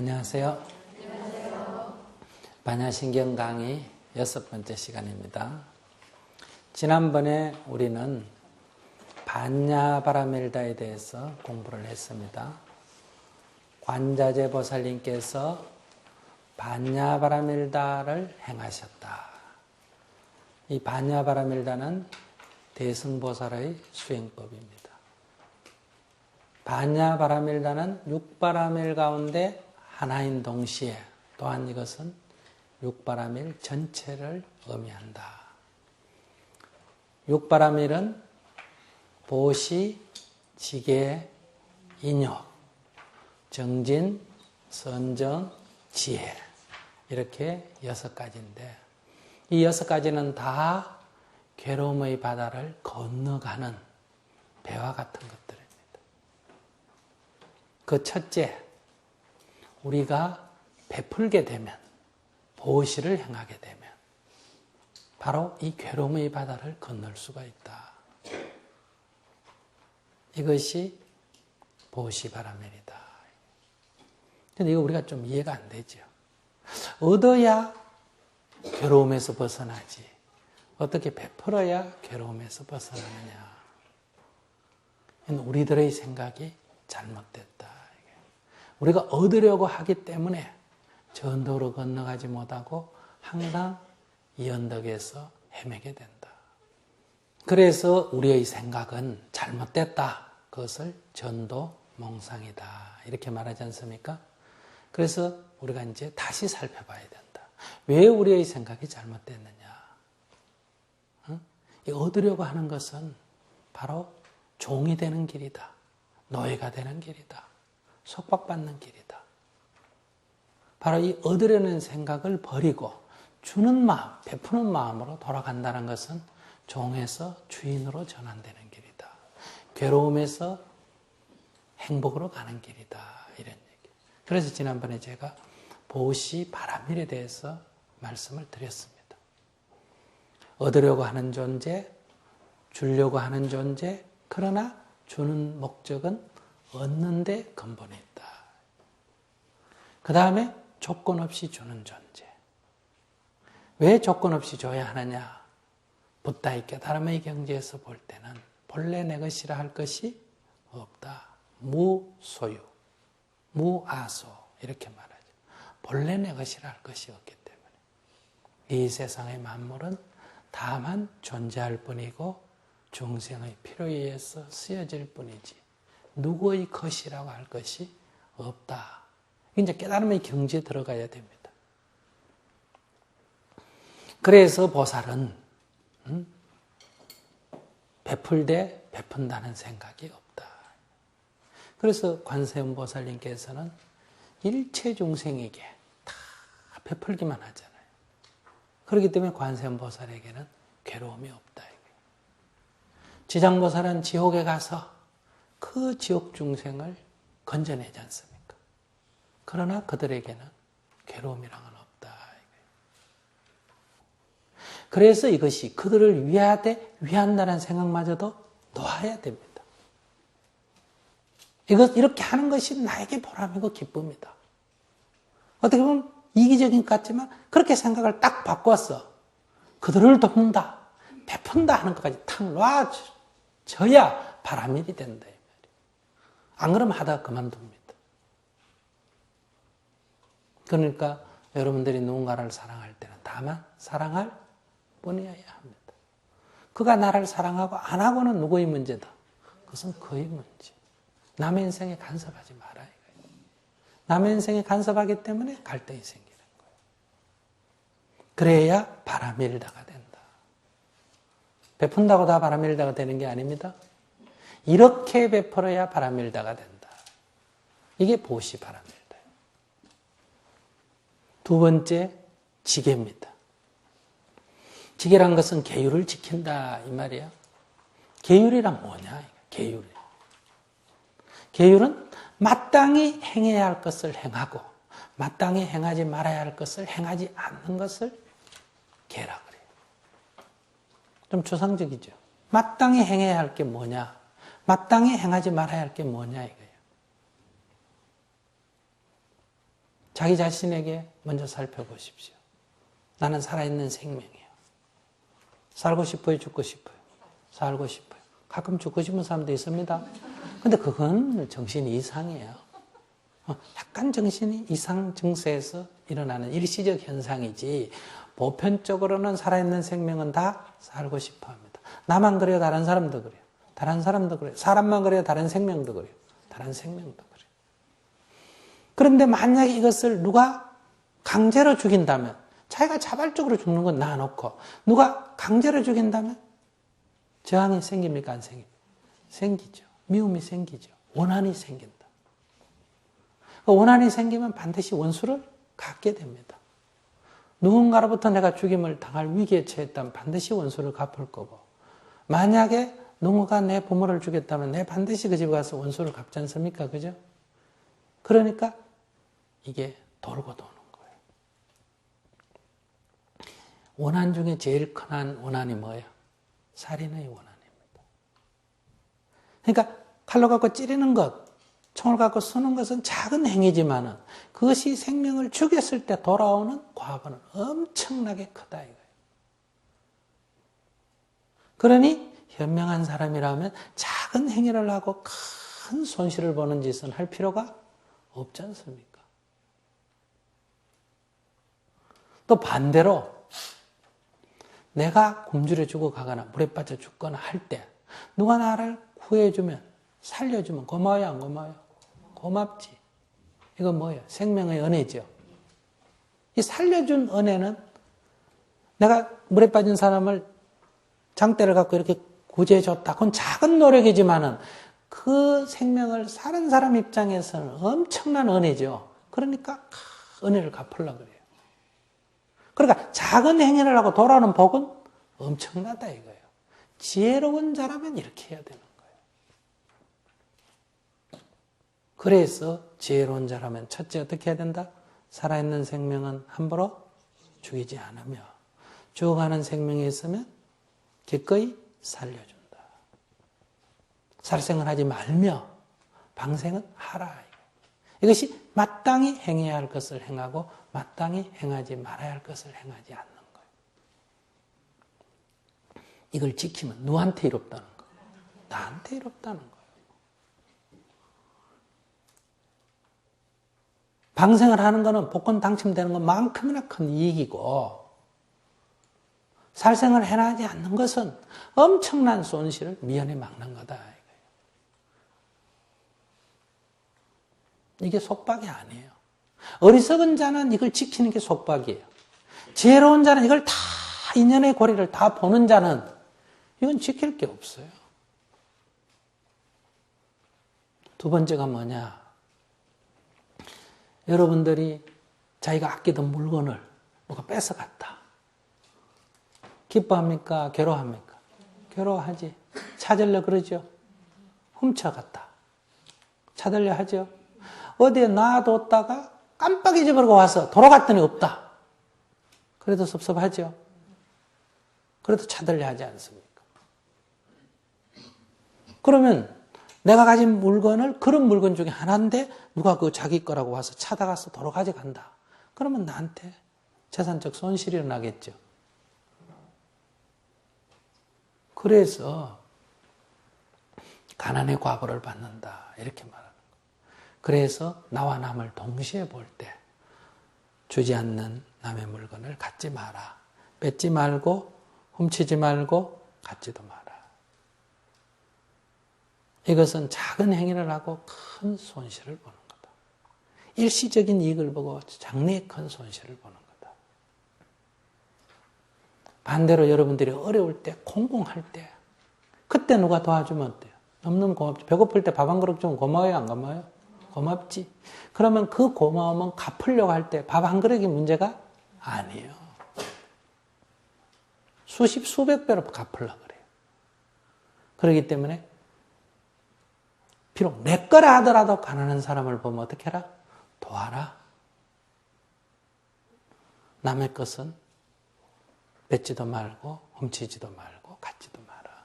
안녕하세요. 반야신경 강의 6번째 시간입니다. 지난번에 우리는 반야바라밀다에 대해서 공부를 했습니다. 관자재 보살님께서 반야바라밀다를 행하셨다. 이 반야바라밀다는 대승보살의 수행법입니다. 반야바라밀다는 6바라밀 가운데 하나인 동시에 또한 이것은 6바라밀 전체를 의미한다. 6바라밀은 보시, 지계, 인욕, 정진, 선정, 지혜 이렇게 6가지인데 이 6가지는 다 괴로움의 바다를 건너가는 배와 같은 것들입니다. 그 첫째, 우리가 베풀게 되면, 보시를 행하게 되면 바로 이 괴로움의 바다를 건널 수가 있다. 이것이 보시바라밀이다. 근데 이거 우리가 좀 이해가 안 되죠. 얻어야 괴로움에서 벗어나지. 어떻게 베풀어야 괴로움에서 벗어나느냐. 우리들의 생각이 잘못됐다. 우리가 얻으려고 하기 때문에 저 언덕으로 건너가지 못하고 항상 이 언덕에서 헤매게 된다. 그래서 우리의 생각은 잘못됐다. 그것을 전도몽상이다. 이렇게 말하지 않습니까? 그래서 우리가 이제 다시 살펴봐야 된다. 왜 우리의 생각이 잘못됐느냐? 얻으려고 하는 것은 바로 종이 되는 길이다. 노예가 되는 길이다. 속박받는 길이다. 바로 이 얻으려는 생각을 버리고 주는 마음, 베푸는 마음으로 돌아간다는 것은 종에서 주인으로 전환되는 길이다. 괴로움에서 행복으로 가는 길이다. 이런 얘기. 그래서 지난번에 제가 보시바라밀에 대해서 말씀을 드렸습니다. 얻으려고 하는 존재, 주려고 하는 존재, 그러나 주는 목적은 얻는 데 근본이 있다. 그 다음에 조건 없이 주는 존재. 왜 조건 없이 줘야 하느냐? 붓다의 깨달음의 경지에서 볼 때는 본래 내 것이라 할 것이 없다. 무소유, 무아소 이렇게 말하죠. 본래 내 것이라 할 것이 없기 때문에 이 세상의 만물은 다만 존재할 뿐이고 중생의 필요에 의해서 쓰여질 뿐이지 누구의 것이라고 할 것이 없다. 이제 깨달음의 경지에 들어가야 됩니다. 그래서 보살은 베풀되 베푼다는 생각이 없다. 그래서 관세음 보살님께서는 일체 중생에게 다 베풀기만 하잖아요. 그렇기 때문에 관세음 보살에게는 괴로움이 없다. 지장보살은 지옥에 가서 그 지옥 중생을 건져내지 않습니까? 그러나 그들에게는 괴로움이랑은 없다. 그래서 이것이 그들을 위한다는 생각마저도 놓아야 됩니다. 이렇게 하는 것이 나에게 보람이고 기쁨이다. 어떻게 보면 이기적인 것 같지만 그렇게 생각을 딱 바꿨어. 그들을 돕는다, 베푼다 하는 것까지 탁 놔줘야 바라밀이 된다. 안 그러면 하다가 그만둡니다. 그러니까 여러분들이 누군가를 사랑할 때는 다만 사랑할 뿐이어야 합니다. 그가 나를 사랑하고 안 하고는 누구의 문제다? 그것은 그의 문제. 남의 인생에 간섭하지 말아야 해요. 남의 인생에 간섭하기 때문에 갈등이 생기는 거예요. 그래야 바라밀다가 된다. 베푼다고 다 바라밀다가 되는 게 아닙니다. 이렇게 베풀어야 바라밀다가 된다. 이게 보시바라밀다. 두 번째, 지계입니다. 지계란 것은 계율을 지킨다 이 말이야. 계율이란 뭐냐? 계율은 마땅히 행해야 할 것을 행하고 마땅히 행하지 말아야 할 것을 행하지 않는 것을 계라 그래요. 좀 추상적이죠. 마땅히 행해야 할 게 뭐냐? 마땅히 행하지 말아야 할 게 뭐냐 이거예요. 자기 자신에게 먼저 살펴보십시오. 나는 살아있는 생명이에요. 살고 싶어요? 죽고 싶어요? 살고 싶어요. 가끔 죽고 싶은 사람도 있습니다. 근데 그건 정신이 이상이에요. 약간 정신이 이상 증세에서 일어나는 일시적 현상이지 보편적으로는 살아있는 생명은 다 살고 싶어 합니다. 나만 그래요? 다른 사람도 그래요? 다른 사람도 그래요? 사람만 그래요? 다른 생명도 그래요? 다른 생명도 그래요. 그런데 만약에 이것을 누가 강제로 죽인다면, 자기가 자발적으로 죽는 건 놔놓고 누가 강제로 죽인다면 저항이 생깁니까? 안 생깁니까? 생기죠. 미움이 생기죠. 원한이 생긴다. 원한이 생기면 반드시 원수를 갚게 됩니다. 누군가로부터 내가 죽임을 당할 위기에 처했다면 반드시 원수를 갚을 거고, 만약에 누군가 내 부모를 죽였다면 내 반드시 그 집에 가서 원수를 갚지 않습니까? 그죠? 그러니까 이게 돌고 도는 거예요. 원한 중에 제일 큰 원한이 뭐예요? 살인의 원한입니다. 그러니까 칼로 갖고 찌르는 것, 총을 갖고 쏘는 것은 작은 행위지만은 그것이 생명을 죽였을 때 돌아오는 과거는 엄청나게 크다 이거예요. 그러니 현명한 사람이라면 작은 행위를 하고 큰 손실을 보는 짓은 할 필요가 없지 않습니까? 또 반대로 내가 굶주려 죽어가거나 물에 빠져 죽거나 할 때 누가 나를 구해주면, 살려주면 고마워요, 안 고마워요? 고맙지. 이건 뭐예요? 생명의 은혜죠. 이 살려준 은혜는 내가 물에 빠진 사람을 장대를 갖고 이렇게 구제해줬다. 그건 작은 노력이지만은 그 생명을 사는 사람 입장에서는 엄청난 은혜죠. 그러니까 은혜를 갚으려고 그래요. 그러니까 작은 행위를 하고 돌아오는 복은 엄청나다 이거예요. 지혜로운 자라면 이렇게 해야 되는 거예요. 그래서 지혜로운 자라면 첫째 어떻게 해야 된다? 살아있는 생명은 함부로 죽이지 않으며 죽어가는 생명이 있으면 기꺼이 살려준다. 살생을 하지 말며 방생은 하라. 이것이 마땅히 행해야 할 것을 행하고 마땅히 행하지 말아야 할 것을 행하지 않는 거예요. 이걸 지키면 누구한테 이롭다는 거예요? 나한테 이롭다는 거예요. 방생을 하는 것은 복권 당첨되는 것만큼이나 큰 이익이고, 살생을 해나지 않는 것은 엄청난 손실을 미연에 막는 거다. 이게 속박이 아니에요. 어리석은 자는 이걸 지키는 게 속박이에요. 지혜로운 자는 이걸 다, 인연의 고리를 다 보는 자는 이건 지킬 게 없어요. 두 번째가 뭐냐? 여러분들이 자기가 아끼던 물건을 누가 뺏어갔다. 기뻐합니까? 괴로워합니까? 괴로워하지. 찾으려 그러죠? 훔쳐갔다. 찾으려 하죠? 어디에 놔뒀다가 깜빡 잊어버리고 와서 돌아갔더니 없다. 그래도 섭섭하죠? 그래도 찾으려 하지 않습니까? 그러면 내가 가진 물건을 그런 물건 중에 하나인데 누가 그 자기 거라고 와서 찾아가서 도로 가져간다. 그러면 나한테 재산적 손실이 일어나겠죠. 그래서 가난의 과보를 받는다. 이렇게 말하는 거예요. 그래서 나와 남을 동시에 볼 때 주지 않는 남의 물건을 갖지 마라. 뺏지 말고 훔치지 말고 갖지도 마라. 이것은 작은 행위를 하고 큰 손실을 보는 거다. 일시적인 이익을 보고 장래의 큰 손실을 보는 거다. 반대로 여러분들이 어려울 때, 공공할 때, 그때 누가 도와주면 어때요? 너무너무 고맙죠. 배고플 때 밥 한 그릇 주면 고마워요, 안 고마워요? 고맙지. 그러면 그 고마움은 갚으려고 할 때 밥 한 그릇이 문제가 아니에요. 수십, 수백 배로 갚으려고 그래요. 그렇기 때문에 비록 내 거라 하더라도 가난한 사람을 보면 어떻게 해라? 도와라. 남의 것은 뺏지도 말고 훔치지도 말고 갖지도 마라.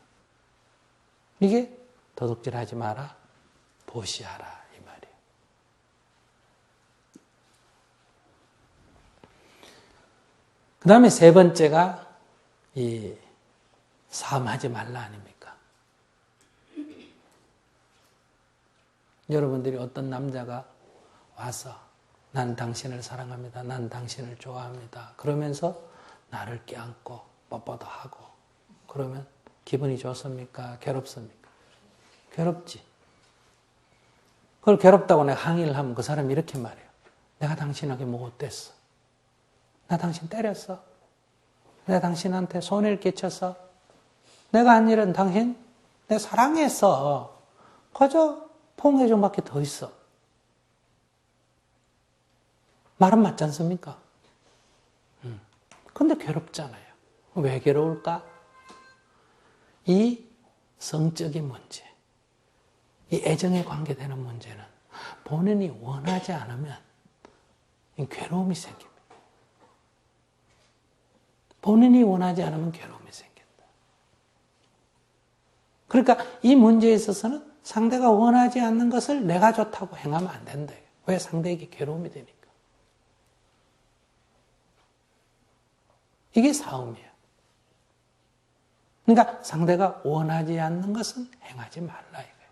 이게 도둑질하지 마라. 보시하라 이 말이에요. 그 다음에 세 번째가 이 싸움하지 말라 아닙니까? 여러분들이 어떤 남자가 와서 난 당신을 사랑합니다. 난 당신을 좋아합니다. 그러면서 나를 껴안고 뽀뽀도 하고 그러면 기분이 좋습니까? 괴롭습니까? 괴롭지. 그걸 괴롭다고 내가 항의를 하면 그 사람이 이렇게 말해요. 내가 당신에게 뭐 어땠어? 나 당신 때렸어? 내가 당신한테 손해를 끼쳤어? 내가 한 일은 당신 내 사랑했어. 그저 포옹해준 밖에 더 있어. 말은 맞지 않습니까? 근데 괴롭잖아요. 왜 괴로울까? 이 성적인 문제, 이 애정에 관계되는 문제는 본인이 원하지 않으면 괴로움이 생깁니다. 본인이 원하지 않으면 괴로움이 생긴다. 그러니까 이 문제에 있어서는 상대가 원하지 않는 것을 내가 좋다고 행하면 안 된다. 왜? 상대에게 괴로움이 되니까. 이게 싸움이에요. 그러니까 상대가 원하지 않는 것은 행하지 말라 이거예요.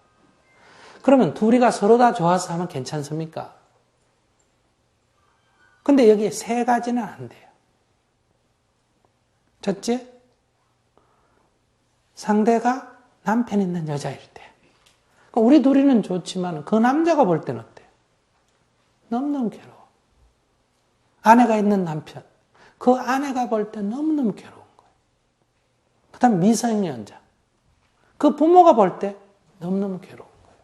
그러면 둘이가 서로 다 좋아서 하면 괜찮습니까? 근데 여기 세 가지는 안 돼요. 첫째, 상대가 남편 있는 여자일 때. 우리 둘이는 좋지만 그 남자가 볼 때는 어때요? 너무너무 괴로워. 아내가 있는 남편. 그 아내가 볼 때 너무너무 괴로운 거예요. 그 다음 미성년자. 그 부모가 볼 때 너무너무 괴로운 거예요.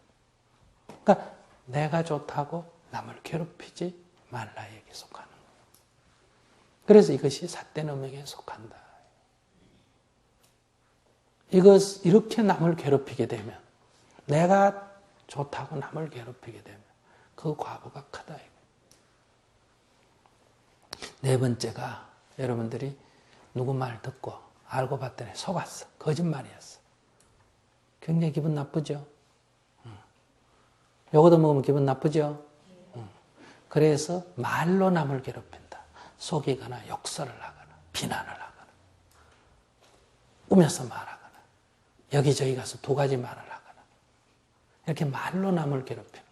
그러니까 내가 좋다고 남을 괴롭히지 말라에게 속하는 거예요. 그래서 이것이 삿된 음행에 속한다. 이렇게 남을 괴롭히게 되면 내가 좋다고 남을 괴롭히게 되면 그 과보가 크다. 네 번째가 여러분들이 누구 말 듣고 알고 봤더니 속았어. 거짓말이었어. 굉장히 기분 나쁘죠? 요거도 먹으면 기분 나쁘죠? 그래서 말로 남을 괴롭힌다. 속이거나 욕설을 하거나 비난을 하거나 꾸며서 말하거나 여기저기 가서 두 가지 말을 하거나 이렇게 말로 남을 괴롭히는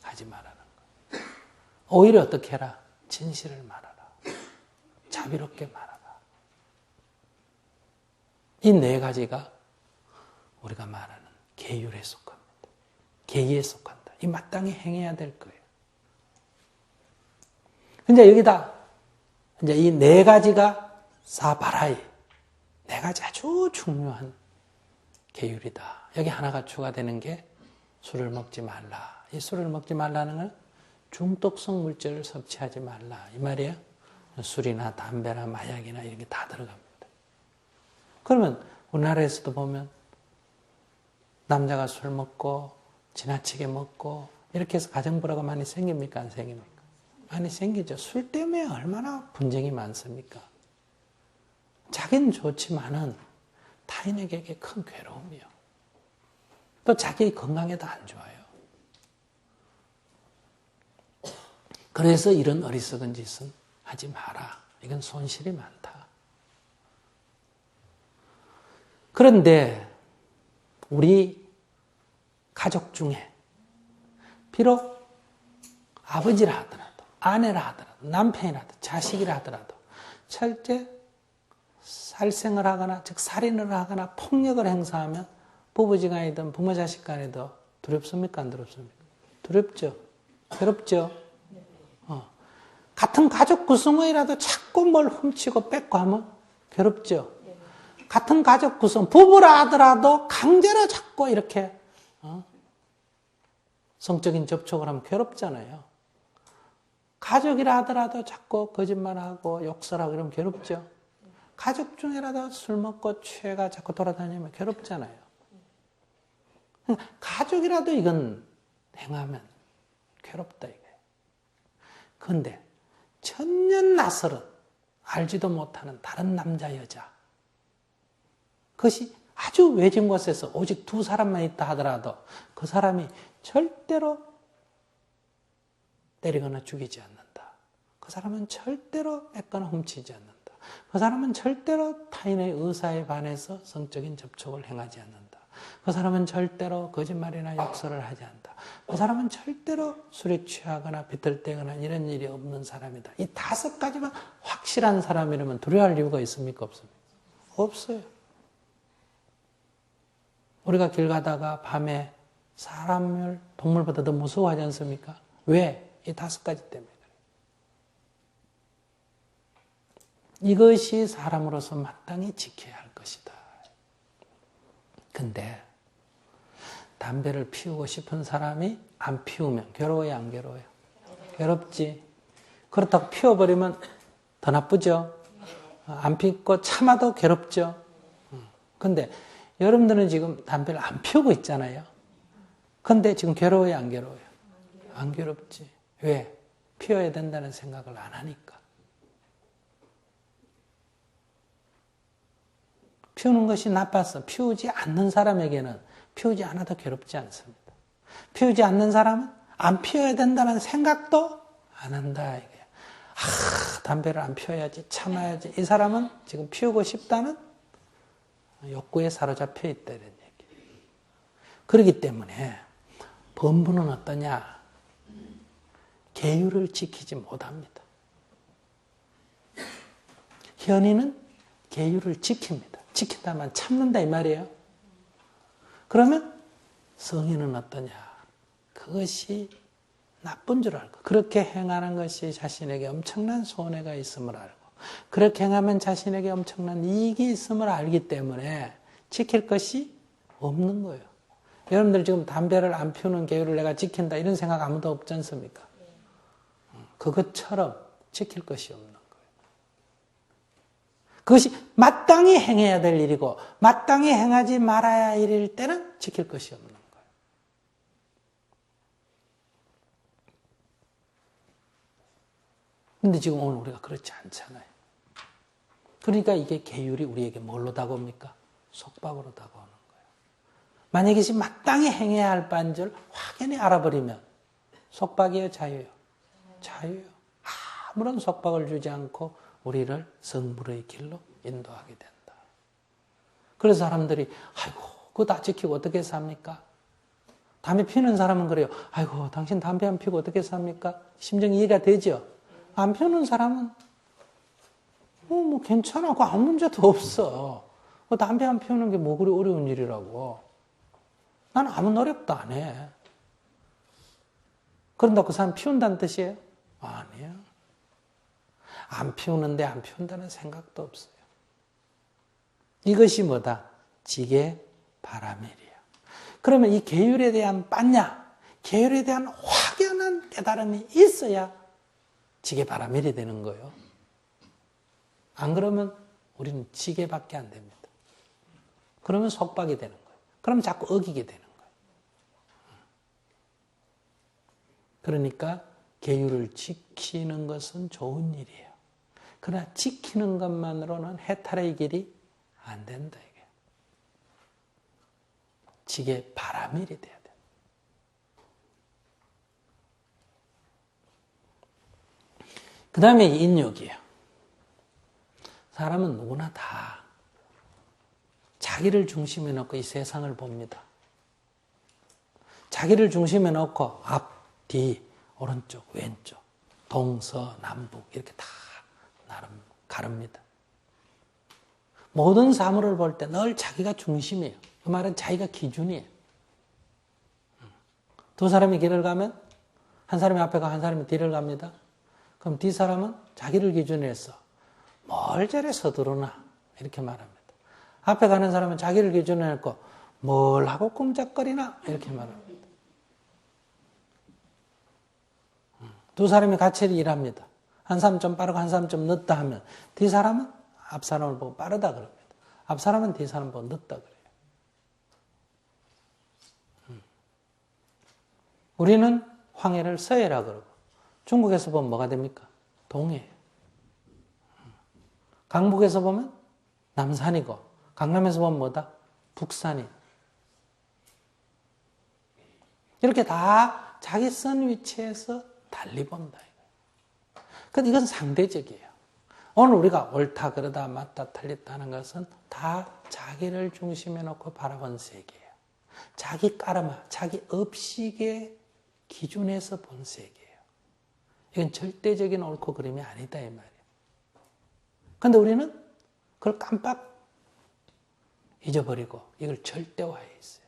거 하지 말라는 거. 오히려 어떻게 해라? 진실을 말하라. 자비롭게 말하라. 이 네 가지가 우리가 말하는 계율에 속합니다. 계의에 속한다. 이 마땅히 행해야 될 거예요. 이제 여기다 이제 이 네 가지가 사바라이 네 가지 아주 중요한 계율이다. 여기 하나가 추가되는 게 술을 먹지 말라. 이 술을 먹지 말라는 건 중독성 물질을 섭취하지 말라. 이 말이에요. 술이나 담배나 마약이나 이런 게 다 들어갑니다. 그러면 우리나라에서도 보면 남자가 술 먹고 지나치게 먹고 이렇게 해서 가정불화가 많이 생깁니까? 안 생깁니까? 많이 생기죠. 술 때문에 얼마나 분쟁이 많습니까? 자기는 좋지만은 타인에게 큰 괴로움이요. 또 자기 건강에도 안 좋아요. 그래서 이런 어리석은 짓은 하지 마라. 이건 손실이 많다. 그런데 우리 가족 중에 비록 아버지라 하더라도 아내라 하더라도 남편이라 하더라도 자식이라 하더라도 철제 살생을 하거나 즉 살인을 하거나 폭력을 행사하면 부부지간이든 부모 자식 간에도 두렵습니까? 안 두렵습니까? 두렵죠. 괴롭죠. 같은 가족 구성원이라도 자꾸 뭘 훔치고 뺏고 하면 괴롭죠. 같은 가족 구성, 부부라 하더라도 강제로 자꾸 이렇게 성적인 접촉을 하면 괴롭잖아요. 가족이라 하더라도 자꾸 거짓말하고 욕설하고 이러면 괴롭죠. 가족 중에라도 술 먹고 취해가 자꾸 돌아다니면 괴롭잖아요. 가족이라도 이건 행하면 괴롭다 이거예요. 그런데 천년 낯설은 알지도 못하는 다른 남자 여자 그것이 아주 외진 곳에서 오직 두 사람만 있다 하더라도 그 사람이 절대로 때리거나 죽이지 않는다. 그 사람은 절대로 뺏거나 훔치지 않는다. 그 사람은 절대로 타인의 의사에 반해서 성적인 접촉을 행하지 않는다. 그 사람은 절대로 거짓말이나 욕설을 하지 않는다. 그 사람은 절대로 술에 취하거나 비틀대거나 이런 일이 없는 사람이다. 이 5가지만 확실한 사람이라면 두려워할 이유가 있습니까? 없습니까? 없어요. 우리가 길 가다가 밤에 사람을 동물보다 더 무서워하지 않습니까? 왜? 이 5가지 때문에. 이것이 사람으로서 마땅히 지켜야 할 것이다. 근데 담배를 피우고 싶은 사람이 안 피우면 괴로워요, 안 괴로워요? 괴롭지. 그렇다고 피워버리면 더 나쁘죠? 안 피우고 참아도 괴롭죠? 근데 여러분들은 지금 담배를 안 피우고 있잖아요. 근데 지금 괴로워요, 안 괴로워요? 안 괴롭지. 왜? 피워야 된다는 생각을 안 하니까. 피우는 것이 나빠서 피우지 않는 사람에게는 피우지 않아도 괴롭지 않습니다. 피우지 않는 사람은 안 피워야 된다는 생각도 안 한다. 이게. 담배를 안 피워야지, 참아야지. 이 사람은 지금 피우고 싶다는 욕구에 사로잡혀 있다. 이런 얘기. 그렇기 때문에 범부는 어떠냐? 계율을 지키지 못합니다. 현인은 계율을 지킵니다. 지킨다면 참는다 이 말이에요. 그러면 성인은 어떠냐? 그것이 나쁜 줄 알고 그렇게 행하는 것이 자신에게 엄청난 손해가 있음을 알고 그렇게 행하면 자신에게 엄청난 이익이 있음을 알기 때문에 지킬 것이 없는 거예요. 여러분들 지금 담배를 안 피우는 계율을 내가 지킨다 이런 생각 아무도 없지 않습니까? 그것처럼 지킬 것이 없는 거예요. 그것이 마땅히 행해야 될 일이고 마땅히 행하지 말아야 할 일일 때는 지킬 것이 없는 거예요. 근데 지금 오늘 우리가 그렇지 않잖아요. 그러니까 이게 계율이 우리에게 뭘로 다가옵니까? 속박으로 다가오는 거예요. 만약에 지금 마땅히 행해야 할 바인 줄 확연히 알아버리면 속박이에요, 자유예요? 자유예요. 아무런 속박을 주지 않고 우리를 성불의 길로 인도하게 된다. 그래서 사람들이 아이고 그거 다 지키고 어떻게 삽니까? 담배 피우는 사람은 그래요. 아이고 당신 담배 안 피우고 어떻게 삽니까? 심정이 이해가 되죠? 안 피우는 사람은 뭐 괜찮아. 그거 아무 문제도 없어. 담배 안 피우는 게 뭐 그리 어려운 일이라고. 나는 아무 노력도 안 해. 그런다고 그 사람 피운다는 뜻이에요? 아니에요. 안 피우는데 안 피운다는 생각도 없어요. 이것이 뭐다? 지게 바라밀이야. 그러면 이 계율에 대한 빤냐, 계율에 대한 확연한 깨달음이 있어야 지게 바라밀이 되는 거예요. 안 그러면 우리는 지게밖에 안 됩니다. 그러면 속박이 되는 거예요. 그러면 자꾸 어기게 되는 거예요. 그러니까 계율을 지키는 것은 좋은 일이에요. 그러나 지키는 것만으로는 해탈의 길이 안 된다. 이게. 지게 바라밀이 돼야 돼. 그 다음에 인욕이에요. 사람은 누구나 다 자기를 중심에 놓고 이 세상을 봅니다. 자기를 중심에 놓고 앞, 뒤, 오른쪽, 왼쪽, 동서, 남북 이렇게 다 나름 가릅니다. 모든 사물을 볼 때 늘 자기가 중심이에요. 그 말은 자기가 기준이에요. 두 사람이 길을 가면 한 사람이 앞에 가 한 사람이 뒤를 갑니다. 그럼 뒤 사람은 자기를 기준으로 해서 뭘 저래 서두르나 이렇게 말합니다. 앞에 가는 사람은 자기를 기준으로 했고 뭘 하고 꼼짝거리나 이렇게 말합니다. 두 사람이 같이 일합니다. 한 사람 좀 빠르고 한 사람 좀 늦다 하면 뒤 사람은 앞 사람을 보고 빠르다 그럽니다. 앞 사람은 뒤 사람 보고 늦다 그래요. 우리는 황해를 서해라 그러고 중국에서 보면 뭐가 됩니까? 동해예요. 강북에서 보면 남산이고 강남에서 보면 뭐다? 북산이. 이렇게 다 자기 선 위치에서 달리 본다. 근데 이건 상대적이에요. 오늘 우리가 옳다 그러다 맞다 틀렸다 하는 것은 다 자기를 중심에 놓고 바라본 세계예요. 자기 까르마, 자기 업식의 기준에서 본 세계예요. 이건 절대적인 옳고 그름이 아니다 이 말이에요. 그런데 우리는 그걸 깜빡 잊어버리고 이걸 절대화해 있어요.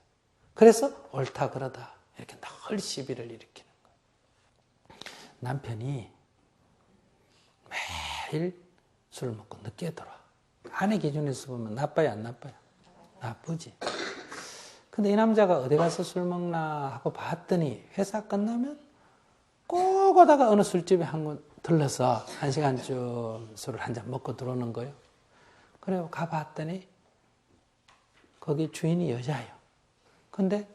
그래서 옳다 그러다 이렇게 늘 시비를 일으키는 거예요. 남편이 매일 술 먹고 늦게 들어와. 아내 기준에서 보면 나빠요 안 나빠요? 나쁘지. 근데 이 남자가 어디 가서 술 먹나 하고 봤더니 회사 끝나면 꼭 오다가 어느 술집에 한 번 들러서 1시간쯤 술을 한 잔 먹고 들어오는 거예요. 그래요. 가봤더니 거기 주인이 여자예요. 근데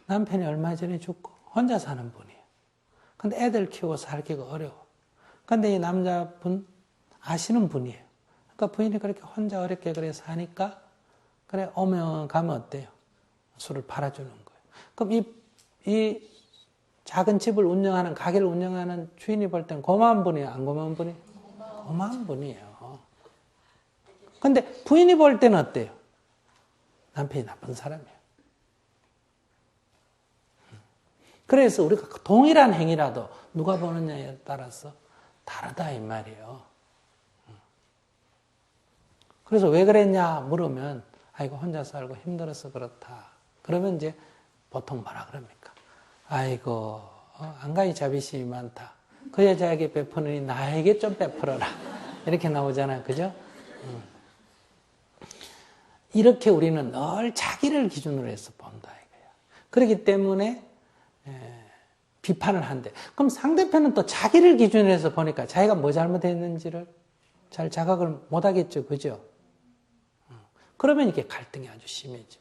남편이 얼마 전에 죽고 혼자 사는 분이에요. 근데 애들 키우고 살기가 어려워. 근데 이 남자분 아시는 분이에요. 그러니까 부인이 그렇게 혼자 어렵게 그래 사니까 그래 오면 가면 어때요? 술을 팔아주는 거예요. 그럼 이 작은 집을 운영하는 가게를 운영하는 주인이 볼 때는 고마운 분이에요? 안 고마운 분이에요? 고마운 분이에요. 근데 부인이 볼 때는 어때요? 남편이 나쁜 사람이에요. 그래서 우리가 동일한 행위라도 누가 보느냐에 따라서 다르다 이 말이에요. 그래서 왜 그랬냐 물으면 아이고 혼자 살고 힘들어서 그렇다. 그러면 이제 보통 뭐라 그럽니까? 아이고 안가히 자비심이 많다. 그 여자에게 베푸느니 나에게 좀 베풀어라. 이렇게 나오잖아요. 그죠? 이렇게 우리는 늘 자기를 기준으로 해서 본다 이거야. 그렇기 때문에 비판을 한대. 그럼 상대편은 또 자기를 기준으로 해서 보니까 자기가 뭐 잘못했는지를 잘 자각을 못하겠죠. 그죠? 그러면 이게 갈등이 아주 심해집니다.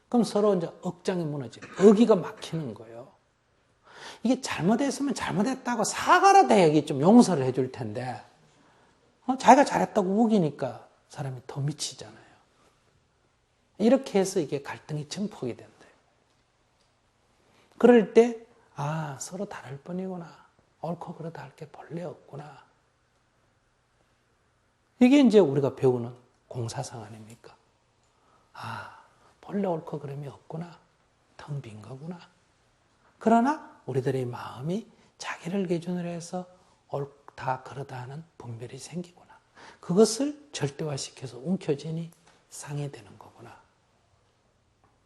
그럼 서로 이제 억장이 무너지고 어기가 막히는 거예요. 이게 잘못했으면 잘못했다고 사과라도 해야지 좀 용서를 해줄 텐데 자기가 잘했다고 우기니까 사람이 더 미치잖아요. 이렇게 해서 이게 갈등이 증폭이 된다. 그럴 때 서로 다를 뿐이구나. 옳고 그러다 할 게 본래 없구나. 이게 이제 우리가 배우는 공사상 아닙니까? 본래 옳고 그름이 없구나. 텅 빈 거구나. 그러나 우리들의 마음이 자기를 기준으로 해서 옳다 그러다 하는 분별이 생기구나. 그것을 절대화시켜서 움켜쥐니 상해되는 거구나.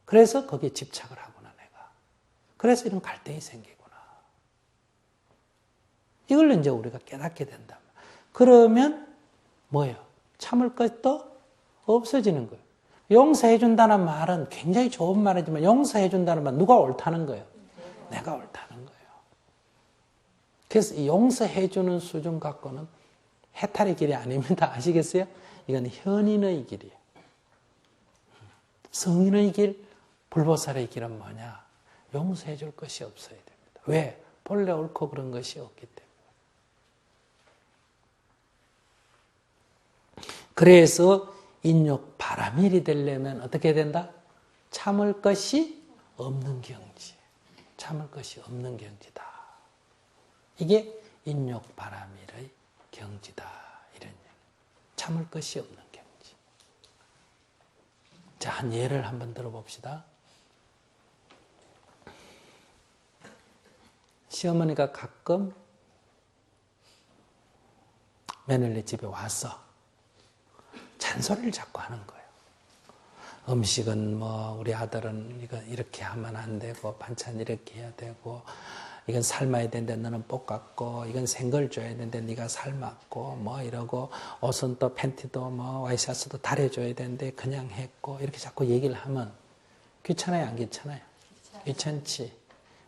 그래서 거기에 집착을 하구나 내가. 그래서 이런 갈등이 생기구나. 이걸 이제 우리가 깨닫게 된다. 그러면 뭐예요? 참을 것도 없어지는 거예요. 용서해 준다는 말은 굉장히 좋은 말이지만 용서해 준다는 말은 누가 옳다는 거예요? 내가 옳다는 거예요. 그래서 이 용서해 주는 수준 갖고는 해탈의 길이 아닙니다. 아시겠어요? 이건 현인의 길이에요. 성인의 길, 불보살의 길은 뭐냐? 용서해 줄 것이 없어야 됩니다. 왜? 본래 옳고 그런 것이 없기 때문에. 그래서 인욕 바라밀이 되려면 어떻게 된다? 참을 것이 없는 경지. 참을 것이 없는 경지다. 이게 인욕 바라밀의 경지다. 이런 얘기. 참을 것이 없는 경지. 자, 한 예를 한번 들어봅시다. 시어머니가 가끔 며느리 집에 와서 잔소리를 자꾸 하는 거예요. 음식은 뭐 우리 아들은 이거 이렇게 하면 안 되고 반찬 이렇게 해야 되고 이건 삶아야 되는데 너는 볶았고 이건 생걸 줘야 되는데 네가 삶았고 뭐 이러고 옷은 또 팬티도 뭐 와이셔츠도 달여줘야 되는데 그냥 했고 이렇게 자꾸 얘기를 하면 귀찮아요 안 귀찮아요? 귀찮지.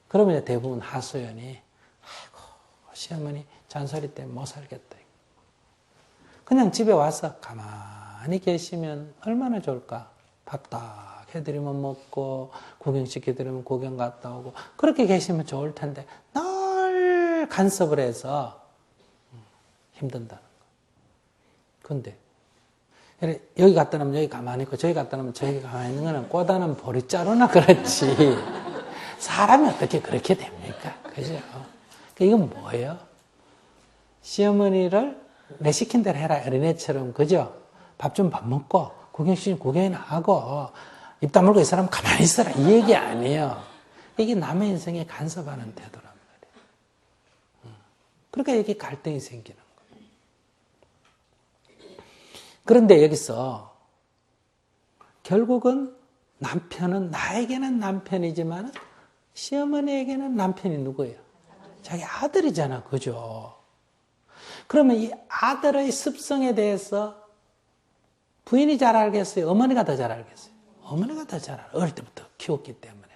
그러면 대부분 하소연이 아이고 시어머니 잔소리 때문에 못 살겠다. 그냥 집에 와서 가만히 계시면 얼마나 좋을까? 밥 딱 해드리면 먹고 구경시켜드리면 구경 갔다 오고 그렇게 계시면 좋을 텐데 늘 간섭을 해서 힘든다는 거. 근데 여기 갔다 놓으면 여기 가만히 있고 저기 갔다 놓으면 저기 가만히 있는 거는 꼬다는 보리자루나 그렇지 사람이 어떻게 그렇게 됩니까? 그죠? 이건 뭐예요? 시어머니를 내 시킨 대로 해라. 어린애처럼, 그죠? 밥 좀 밥 먹고, 구경시키면 구경이나 하고, 입 다물고 이 사람 가만히 있어라. 이 얘기 아니에요. 이게 남의 인생에 간섭하는 태도란 말이에요. 그러니까 이게 갈등이 생기는 거예요. 그런데 여기서 결국은 남편은 나에게는 남편이지만 시어머니에게는 남편이 누구예요? 자기 아들이잖아. 그죠? 그러면 이 아들의 습성에 대해서 부인이 잘 알겠어요? 어머니가 더 잘 알겠어요? 어머니가 더 잘 알아요. 어릴 때부터 키웠기 때문에.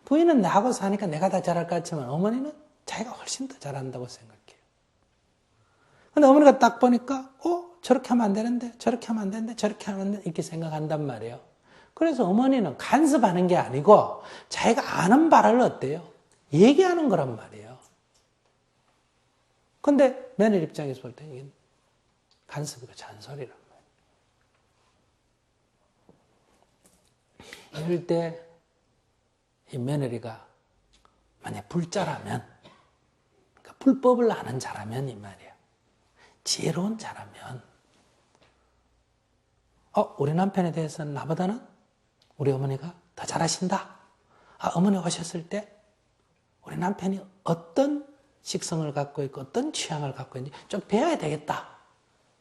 부인은 나하고 사니까 내가 더 잘할 것 같지만 어머니는 자기가 훨씬 더 잘한다고 생각해요. 근데 어머니가 딱 보니까 저렇게 하면 안 되는데 저렇게 하면 안 되는데 저렇게 하면 안 되는데 이렇게 생각한단 말이에요. 그래서 어머니는 간섭하는 게 아니고 자기가 아는 바를 어때요? 얘기하는 거란 말이에요. 근데 며느리 입장에서 볼 때 이게 간섭이고 잔소리란 말이에요. 이럴 때 이 며느리가 만약 불자라면, 그러니까 불법을 아는 자라면 이 말이에요. 지혜로운 자라면 우리 남편에 대해서는 나보다는 우리 어머니가 더 잘하신다. 어머니 오셨을 때 우리 남편이 어떤 식성을 갖고 있고 어떤 취향을 갖고 있는지 좀 배워야 되겠다.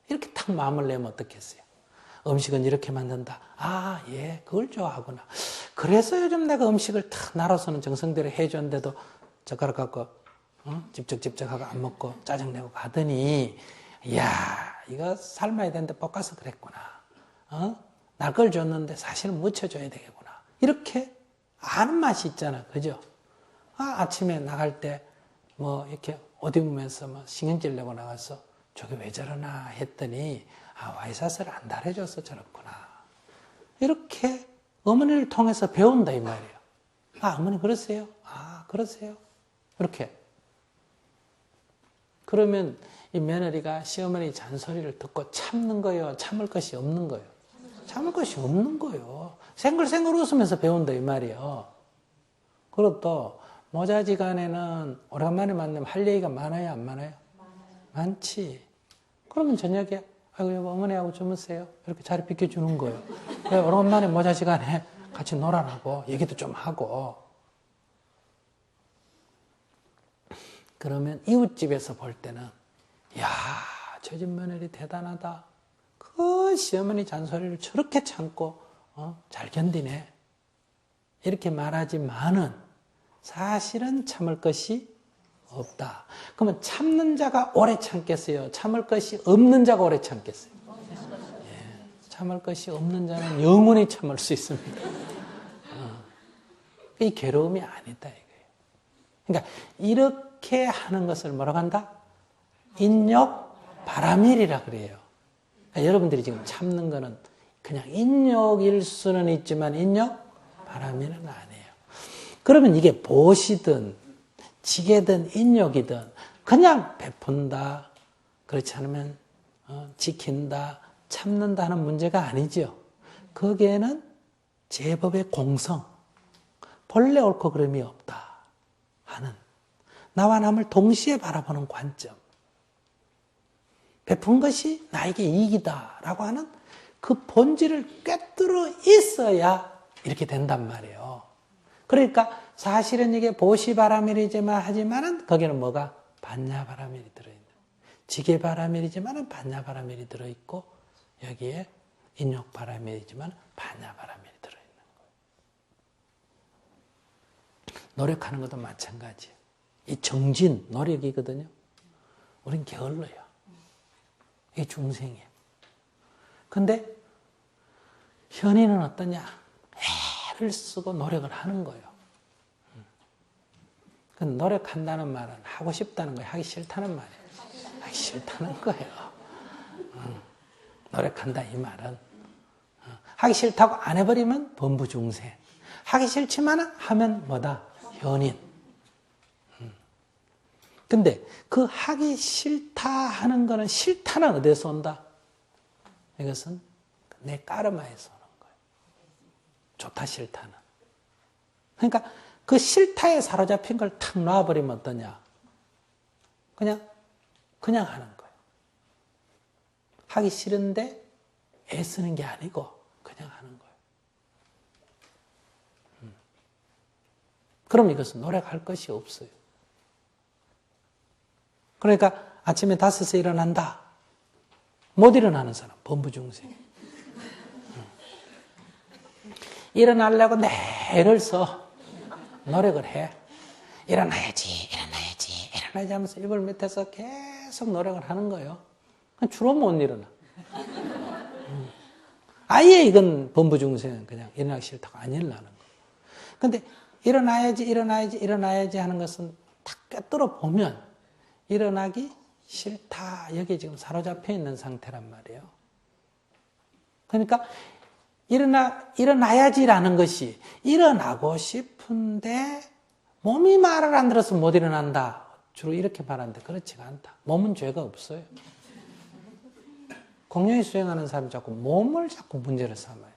이렇게 딱 마음을 내면 어떻겠어요? 음식은 이렇게 만든다. 예, 그걸 좋아하구나. 그래서 요즘 내가 음식을 탁 나로서는 정성대로 해줬는데도 젓가락 갖고 집적집적 하고 안 먹고 짜증내고 가더니 이야, 이거 삶아야 되는데 볶아서 그랬구나. 날 걸 줬는데 사실은 묻혀줘야 되겠구나. 이렇게 아는 맛이 있잖아. 그죠? 아침에 나갈 때 뭐 이렇게 옷 입으면서 뭐 신경질 내고 나가서 저게 왜 저러나 했더니 와이사스를 안 달아줘서 저렇구나. 이렇게 어머니를 통해서 배운다 이 말이에요. 어머니 그러세요? 그러세요? 이렇게. 그러면 이 며느리가 시어머니 잔소리를 듣고 참는 거예요? 참을 것이 없는 거예요? 참을 것이 없는 거예요. 생글생글 웃으면서 배운다 이 말이에요. 그리고 또 모자지간에는 오래간만에 만나면 할 얘기가 많아요? 안 많아요? 많지. 그러면 저녁에 아이고 여보 어머니하고 주무세요. 이렇게 자리 비켜주는 거예요. 오랜만에 모자 시간에 같이 놀아라고 얘기도 좀 하고. 그러면 이웃집에서 볼 때는 야, 저 집 며느리 대단하다. 그 시어머니 잔소리를 저렇게 참고 잘 견디네. 이렇게 말하지만은 사실은 참을 것이 없다. 그러면 참는 자가 오래 참겠어요? 참을 것이 없는 자가 오래 참겠어요? 참을 것이 없는 자는 영원히 참을 수 있습니다. 이 괴로움이 아니다 이거예요. 그러니까 이렇게 하는 것을 뭐라고 한다? 인욕 바라밀이라 그래요. 그러니까 여러분들이 지금 참는 거는 그냥 인욕일 수는 있지만 인욕 바라밀은 아니에요. 그러면 이게 보시든 지게든 인욕이든 그냥 베푼다, 그렇지 않으면 지킨다, 참는다 하는 문제가 아니죠. 거기에는 제법의 공성, 본래 옳고 그름이 없다 하는 나와 남을 동시에 바라보는 관점, 베푼 것이 나에게 이익이다라고 하는 그 본질을 꿰뚫어 있어야 이렇게 된단 말이에요. 그러니까 사실은 이게 보시바라밀이지만 하지만은 거기는 뭐가 반야바라밀이 들어있는, 지게바라밀이지만은 반야바라밀이 들어있고 여기에 인욕바라밀이지만 반야바라밀이 들어있는 거예요. 노력하는 것도 마찬가지예요. 이 정진 노력이거든요. 우린 게을러요. 이게 중생이에요. 근데 현인은 어떠냐? 애를 쓰고 노력을 하는 거예요. 그 노력한다는 말은 하고 싶다는 거예요. 하기 싫다는 말이에요. 하기 싫다는 거예요. 노력한다 이 말은. 하기 싫다고 안 해버리면 범부중생. 하기 싫지만 하면 뭐다? 현인. 근데 그 하기 싫다 하는 거는 싫다는 어디서 온다? 이것은 내 까르마에서 오는 거예요. 좋다 싫다는. 그러니까 그 싫다에 사로잡힌 걸 탁 놔버리면 어떠냐? 그냥 하는 거예요. 하기 싫은데 애쓰는 게 아니고 그냥 하는 거예요. 그럼 이것은 노력할 것이 없어요. 그러니까 아침에 5시에 일어난다. 못 일어나는 사람, 범부중생. 일어나려고 내 애를 써. 노력을 해. 일어나야지 하면서 이불 밑에서 계속 노력을 하는 거예요. 주로 못 일어나. 아예 이건 범부중생은 그냥 일어나기 싫다고 안 일어나는 거예요. 근데 일어나야지 하는 것은 딱 꿰뚫어 보면 일어나기 싫다. 여기 지금 사로잡혀 있는 상태란 말이에요. 그러니까 일어나야지라는 것이 일어나고 싶은데 몸이 말을 안 들어서 못 일어난다. 주로 이렇게 말하는데 그렇지가 않다. 몸은 죄가 없어요. 공연히 수행하는 사람이 자꾸 몸을 자꾸 문제를 삼아요.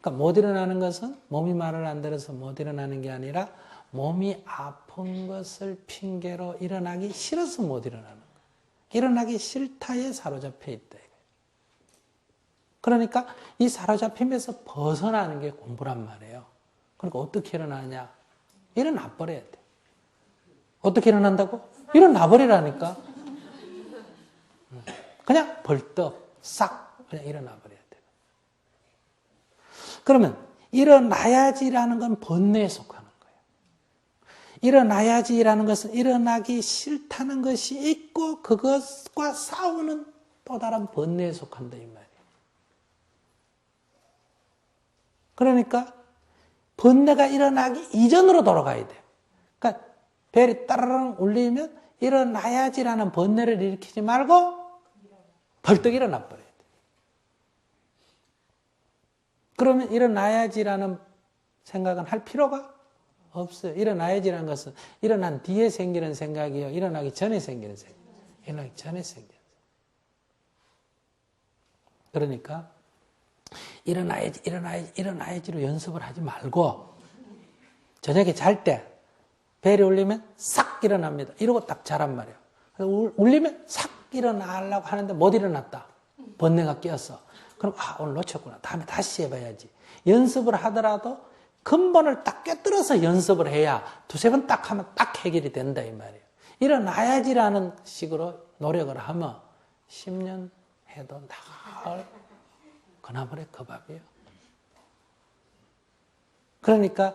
그러니까 못 일어나는 것은 몸이 말을 안 들어서 못 일어나는 게 아니라 몸이 아픈 것을 핑계로 일어나기 싫어서 못 일어나는 거예요. 일어나기 싫다에 사로잡혀 있다. 그러니까 이 사로잡힘에서 벗어나는 게 공부란 말이에요. 그러니까 어떻게 일어나냐? 일어나 버려야 돼. 어떻게 일어난다고? 일어나 버리라니까. 그냥 벌떡 싹 그냥 일어나 버려야 돼. 그러면 일어나야지라는 건 번뇌에 속하는 거예요. 일어나야지라는 것은 일어나기 싫다는 것이 있고 그것과 싸우는 또 다른 번뇌에 속한다 이 말이에요. 그러니까 번뇌가 일어나기 이전으로 돌아가야 돼요. 그러니까 벨이 따르릉 울리면 일어나야지라는 번뇌를 일으키지 말고 벌떡 일어나 버려야 돼요. 그러면 일어나야지라는 생각은 할 필요가 없어요. 일어나야지라는 것은 일어난 뒤에 생기는 생각이에요. 일어나기 전에 생기는 생각. 일어나기 전에 생기는 생각. 그러니까 일어나야지로 연습을 하지 말고 저녁에 잘 때 벨이 울리면 싹 일어납니다. 이러고 딱 자란 말이에요. 울리면 싹 일어나려고 하는데 못 일어났다. 번뇌가 끼었어. 그럼 오늘 놓쳤구나. 다음에 다시 해봐야지. 연습을 하더라도 근본을 딱 꿰뚫어서 연습을 해야 두세 번 딱 하면 딱 해결이 된다 이 말이에요. 일어나야지라는 식으로 노력을 하면 10년 해도 나을 그나물의 그 밥이에요. 그러니까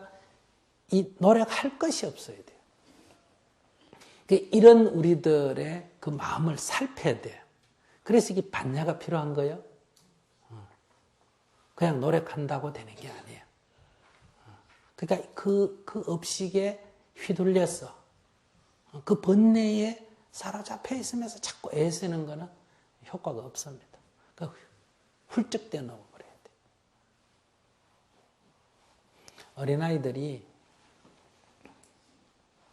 이 노력할 것이 없어야 돼요. 이런 우리들의 그 마음을 살펴야 돼요. 그래서 이게 반야가 필요한 거예요. 그냥 노력한다고 되는 게 아니에요. 그러니까 그 업식에 휘둘려서 그 번뇌에 사로잡혀 있으면서 자꾸 애쓰는 거는 효과가 없습니다. 그러니까 훌쩍 떼어놓아 버려야 돼요. 어린아이들이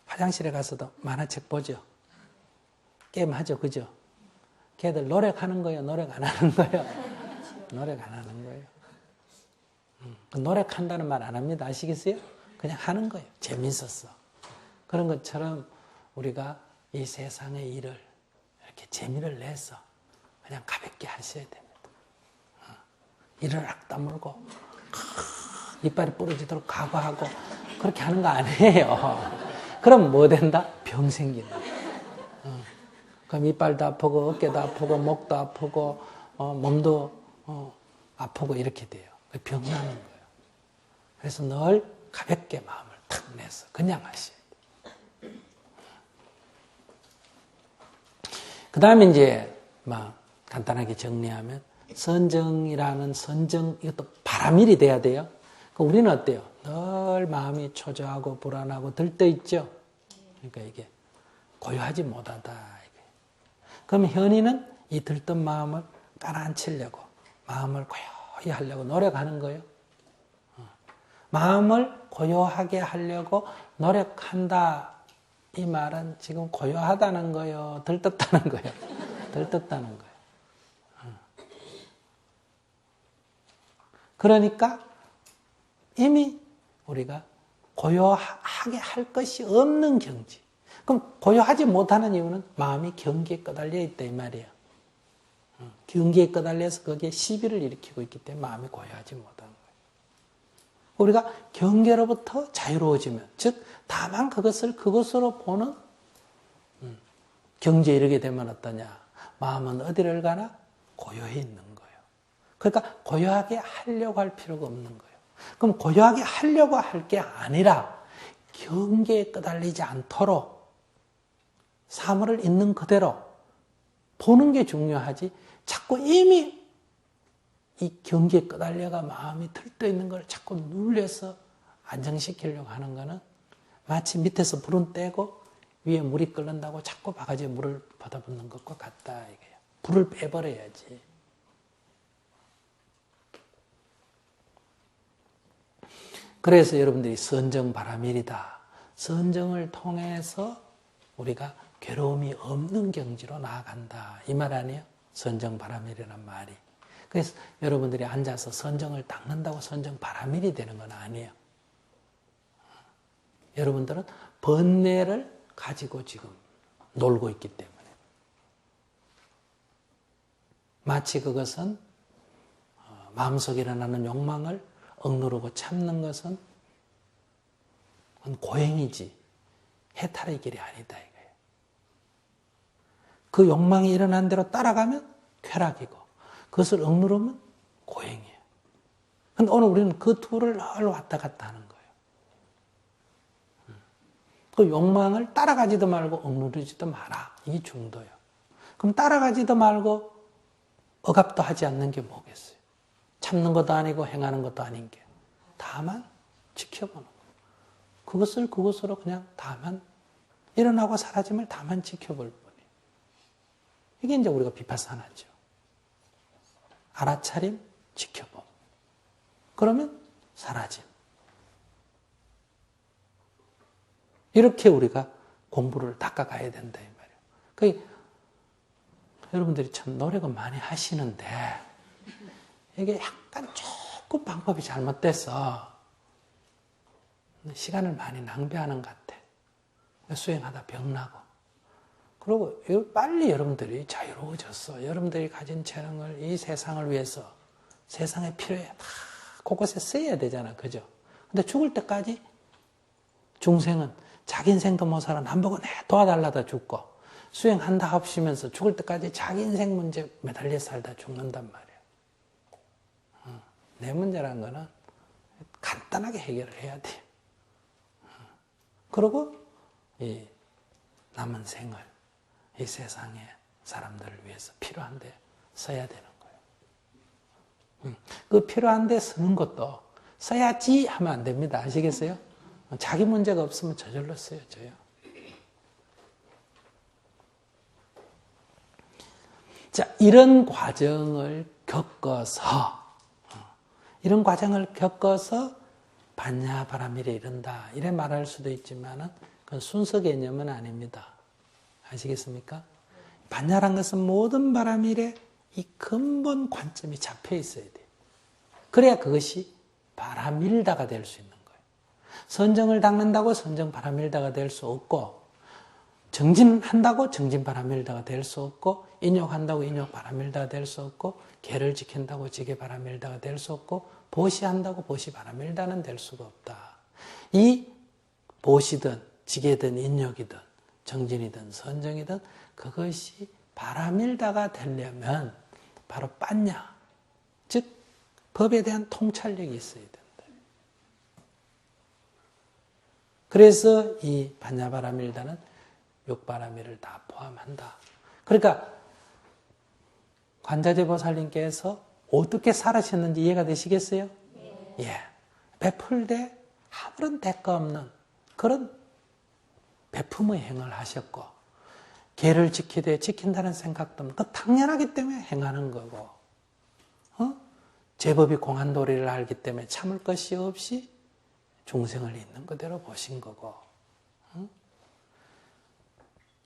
화장실에 가서도 만화책 보죠. 게임하죠. 그죠? 걔들 노력하는 거예요? 노력 안 하는 거예요? 노력 안 하는 거예요. 노력한다는 말 안 합니다. 아시겠어요? 그냥 하는 거예요. 재밌었어. 그런 것처럼 우리가 이 세상의 일을 이렇게 재미를 내서 그냥 가볍게 하셔야 됩니다. 이를 악 다물고 이빨이 부러지도록 각오하고 그렇게 하는 거 아니에요. 그럼 뭐 된다? 병 생긴다. 그럼 이빨도 아프고 어깨도 아프고 목도 아프고 몸도 아프고 이렇게 돼요. 병 나는 거예요. 그래서 늘 가볍게 마음을 탁 내서 그냥 하셔야 돼요. 그 다음에 이제 막 간단하게 정리하면 선정이라는 선정 이것도 바람일이 돼야 돼요. 우리는 어때요? 늘 마음이 초조하고 불안하고 들떠있죠. 그러니까 이게 고요하지 못하다. 그럼 현이는 이 들뜬 마음을 가라앉히려고 마음을 고요히 하려고 노력하는 거예요. 마음을 고요하게 하려고 노력한다. 이 말은 지금 고요하다는 거예요. 들떴다는 거예요. 들떴다는 거예요. 그러니까 이미 우리가 고요하게 할 것이 없는 경지. 그럼 고요하지 못하는 이유는 마음이 경기에 끄달려 있다 이 말이에요. 경계에 끄달려서 거기에 시비를 일으키고 있기 때문에 마음이 고요하지 못하는 거예요. 우리가 경계로부터 자유로워지면, 즉 다만 그것을 그것으로 보는 경지에 이르게 되면 어떠냐? 마음은 어디를 가나? 고요해 있는 거예요. 그러니까 고요하게 하려고 할 필요가 없는 거예요. 그럼 고요하게 하려고 할 게 아니라 경계에 끄달리지 않도록 사물을 있는 그대로 보는 게 중요하지, 자꾸 이미 이 경계에 끄달려가 마음이 들떠 있는 걸 자꾸 눌려서 안정시키려고 하는 거는 마치 밑에서 불은 떼고 위에 물이 끓는다고 자꾸 바가지에 물을 받아붓는 것과 같다 이거예요. 불을 빼버려야지. 그래서 여러분들이 선정바라밀이다. 선정을 통해서 우리가 괴로움이 없는 경지로 나아간다. 이 말 아니에요? 선정바라밀이란 말이. 그래서 여러분들이 앉아서 선정을 닦는다고 선정바라밀이 되는 건 아니에요. 여러분들은 번뇌를 가지고 지금 놀고 있기 때문에. 마치 그것은 마음속에 일어나는 욕망을 억누르고 참는 것은 그건 고행이지 해탈의 길이 아니다 이거예요. 그 욕망이 일어난 대로 따라가면 쾌락이고 그것을 억누르면 고행이에요. 그런데 오늘 우리는 그 둘을 늘 왔다 갔다 하는 거예요. 그 욕망을 따라가지도 말고 억누르지도 마라. 이게 중도예요. 그럼 따라가지도 말고 억압도 하지 않는 게 뭐겠어요? 참는 것도 아니고 행하는 것도 아닌 게 다만 지켜보는 거예요. 그것을 그것으로 그냥 다만 일어나고 사라짐을 다만 지켜볼 뿐이에요. 이게 이제 우리가 비파사나죠. 알아차림, 지켜봄. 그러면 사라짐. 이렇게 우리가 공부를 닦아가야 된다 이 말이에요. 그러니까 여러분들이 참 노력은 많이 하시는데 이게 약간 조금 방법이 잘못돼서 시간을 많이 낭비하는 것 같아. 수행하다 병나고. 그리고 빨리 여러분들이 자유로워졌어. 여러분들이 가진 재능을 이 세상을 위해서 세상에 필요해 다 곳곳에 써야 되잖아. 그죠? 근데 죽을 때까지 중생은 자기 인생도 못 살아 남보고 내 도와달라다 죽고 수행한다 합시면서 죽을 때까지 자기 인생 문제 매달려 살다 죽는단 말이에요. 내 문제라는 거는 간단하게 해결을 해야 돼요. 그리고 이 남은 생을 이 세상의 사람들을 위해서 필요한데 써야 되는 거예요. 그 필요한데 쓰는 것도 써야지 하면 안 됩니다. 아시겠어요? 자기 문제가 없으면 저절로 쓰여져요. 자, 이런 과정을 겪어서 반야바라밀에 이른다. 이래 말할 수도 있지만 그건 순서 개념은 아닙니다. 아시겠습니까? 반야란 것은 모든 바라밀에 이 근본 관점이 잡혀 있어야 돼요. 그래야 그것이 바라밀다가 될 수 있는 거예요. 선정을 닦는다고 선정바라밀다가 될 수 없고 정진한다고 정진바라밀다가 될 수 없고 인욕한다고 인욕바라밀다가 될 수 없고 계를 지킨다고 지게바라밀다가 될 수 없고 보시한다고 보시바라밀다는 될 수가 없다. 이 보시든 지게든 인욕이든 정진이든 선정이든 그것이 바라밀다가 되려면 바로 빠냐, 즉 법에 대한 통찰력이 있어야 된다. 그래서 이 반야바라밀다는 육바라밀을 다 포함한다. 그러니까 관자재보살님께서 어떻게 살으셨는지 이해가 되시겠어요? 네. 예, 베풀되 아무런 대가 없는 그런 베품의 행을 하셨고 계를 지키되 지킨다는 생각도 없는 그 당연하기 때문에 행하는 거고 제법이 공한도리를 알기 때문에 참을 것이 없이 중생을 있는 그대로 보신 거고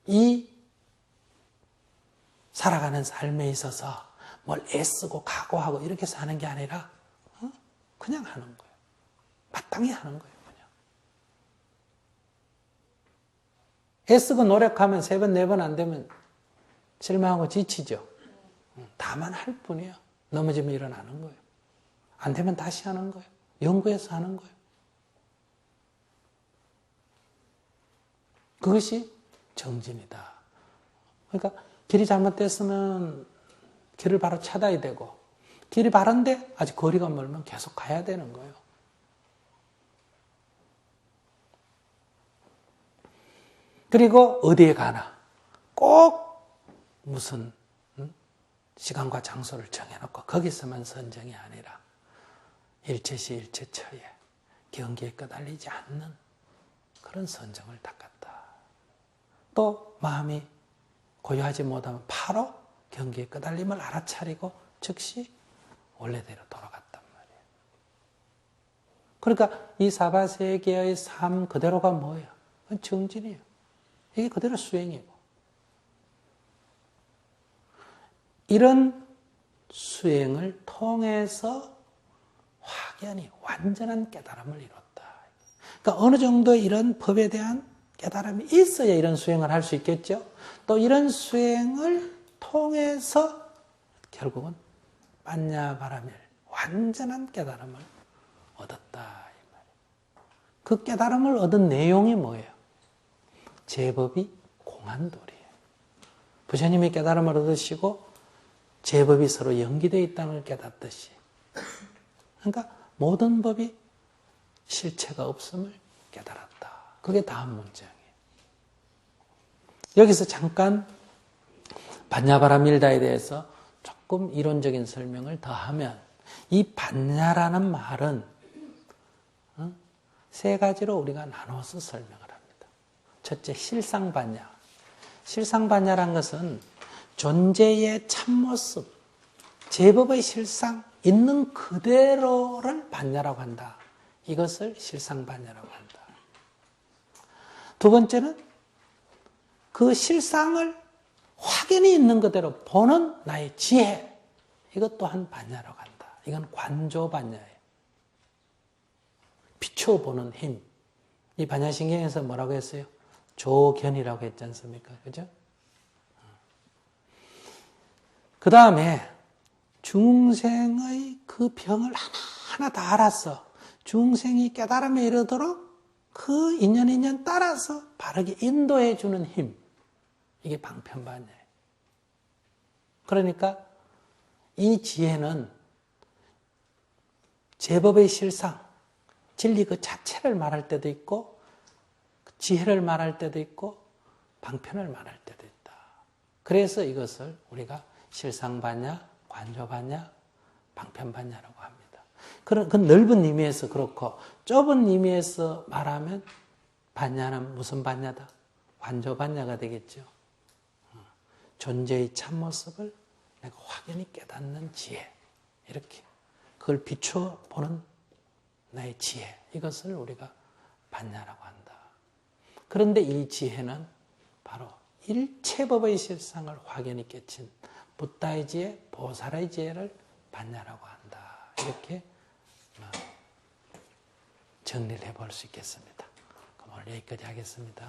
이 살아가는 삶에 있어서 뭘 애쓰고 각오하고 이렇게 사는 게 아니라 그냥 하는 거예요. 마땅히 하는 거예요. 그냥. 애쓰고 노력하면 3번, 4번 안 되면 실망하고 지치죠. 다만 할 뿐이에요. 넘어지면 일어나는 거예요. 안 되면 다시 하는 거예요. 연구해서 하는 거예요. 그것이 정진이다. 그러니까 길이 잘못됐으면 길을 바로 찾아야 되고, 길이 바른데 아직 거리가 멀면 계속 가야 되는 거예요. 그리고 어디에 가나 꼭 무슨 시간과 장소를 정해놓고 거기서만 선정이 아니라 일체시 일체처에 경계에 끄달리지 않는 그런 선정을 닦았다. 또 마음이 고요하지 못하면 바로 경계에 끄달림을 알아차리고 즉시 원래대로 돌아갔단 말이에요. 그러니까 이 사바세계의 삶 그대로가 뭐예요? 그건 정진이에요. 이게 그대로 수행이고. 이런 수행을 통해서 확연히 완전한 깨달음을 이뤘다. 그러니까 어느 정도 이런 법에 대한 깨달음이 있어야 이런 수행을 할 수 있겠죠. 또 이런 수행을 통해서 결국은 빠냐바라밀 완전한 깨달음을 얻었다. 그 깨달음을 얻은 내용이 뭐예요? 제법이 공안돌이에요. 부처님이 깨달음을 얻으시고 제법이 서로 연기되어 있다는 걸 깨닫듯이, 그러니까 모든 법이 실체가 없음을 깨달았다. 그게 다음 문장이에요. 여기서 잠깐 반야바라밀다에 대해서 조금 이론적인 설명을 더하면, 이 반야라는 말은 세 가지로 우리가 나눠서 설명을 합니다. 첫째, 실상반야. 실상반야란 것은 존재의 참모습, 제법의 실상, 있는 그대로를 반야라고 한다. 이것을 실상반야라고 한다. 두 번째는 그 실상을 확연히 있는 그대로 보는 나의 지혜, 이것 또한 반야라고 한다. 이건 관조반야예요. 비춰보는 힘. 이 반야신경에서 뭐라고 했어요? 조견이라고 했지 않습니까? 그죠? 그 다음에 중생의 그 병을 하나하나 다 알았어. 중생이 깨달음에 이르도록 그 인연 따라서 바르게 인도해 주는 힘. 이게 방편반야예요. 그러니까 이 지혜는 제법의 실상, 진리 그 자체를 말할 때도 있고, 지혜를 말할 때도 있고, 방편을 말할 때도 있다. 그래서 이것을 우리가 실상반야, 관조반야, 방편반야라고 합니다. 그 넓은 의미에서 그렇고, 좁은 의미에서 말하면 반야는 무슨 반야다? 관조반야가 되겠죠. 존재의 참모습을 내가 확연히 깨닫는 지혜, 이렇게 그걸 비춰보는 나의 지혜, 이것을 우리가 반야라고 한다. 그런데 이 지혜는 바로 일체법의 실상을 확연히 깨친 부다의 지혜, 보살의 지혜를 반야라고 한다. 이렇게 정리를 해볼 수 있겠습니다. 그럼 오늘 여기까지 하겠습니다.